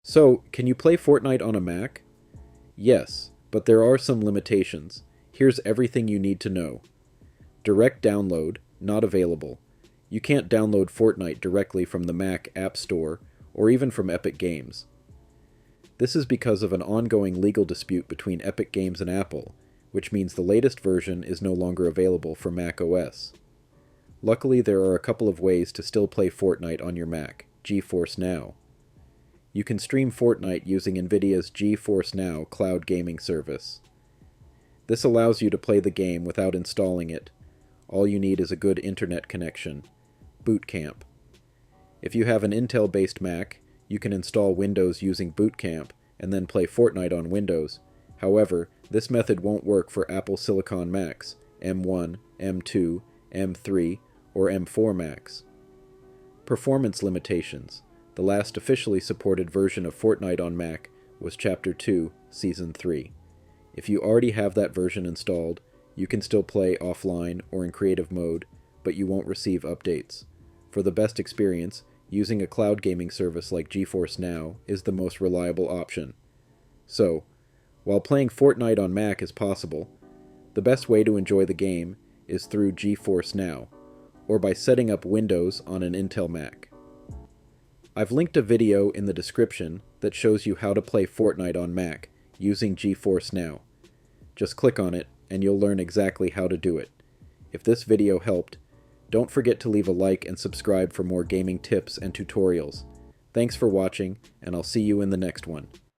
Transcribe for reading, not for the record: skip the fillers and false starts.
So, can you play Fortnite on a Mac? Yes, but there are some limitations. Here's everything you need to know. Direct download, not available. You can't download Fortnite directly from the Mac App Store or even from Epic Games. This is because of an ongoing legal dispute between Epic Games and Apple, which means the latest version is no longer available for Mac OS. Luckily, there are a couple of ways to still play Fortnite on your Mac, GeForce Now. You can stream Fortnite using NVIDIA's GeForce Now cloud gaming service. This allows you to play the game without installing it. All you need is a good internet connection. Boot Camp. If you have an Intel-based Mac, you can install Windows using Boot Camp and then play Fortnite on Windows. However, this method won't work for Apple Silicon Macs, M1, M2, M3, or M4 Macs. Performance limitations. The last officially supported version of Fortnite on Mac was Chapter 2, Season 3. If you already have that version installed, you can still play offline or in creative mode, but you won't receive updates. For the best experience, using a cloud gaming service like GeForce Now is the most reliable option. So, while playing Fortnite on Mac is possible, the best way to enjoy the game is through GeForce Now, or by setting up Windows on an Intel Mac. I've linked a video in the description that shows you how to play Fortnite on Mac using GeForce Now. Just click on it and you'll learn exactly how to do it. If this video helped, don't forget to leave a like and subscribe for more gaming tips and tutorials. Thanks for watching, and I'll see you in the next one.